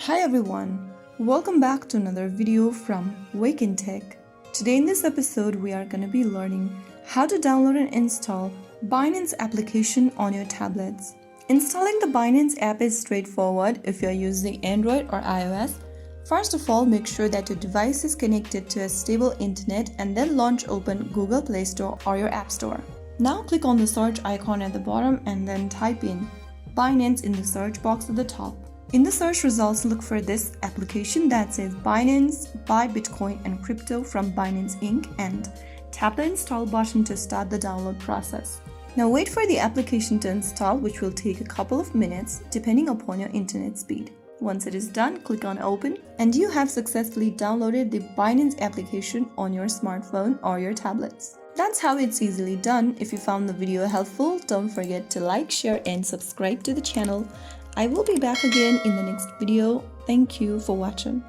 Hi everyone, welcome back to another video from Wake&Tech. Today in this episode we are going to be learning how to download and install Binance application on your tablets. Installing the Binance app is straightforward if you're using Android or iOS. First of all, make sure that your device is connected to a stable internet and then launch open Google Play Store or your App Store. Now click on the search icon at the bottom and then type in Binance in the search box at the top. In the search results, look for this application that says Binance, buy Bitcoin and crypto from Binance Inc. and tap the install button to start the download process. Now wait for the application to install, which will take a couple of minutes depending upon your internet speed. Once it is done, click on open and you have successfully downloaded the Binance application on your smartphone or your tablets. That's how it's easily done. If you found the video helpful, don't forget to like, share and subscribe to the channel. I will be back again in the next video. Thank you for watching.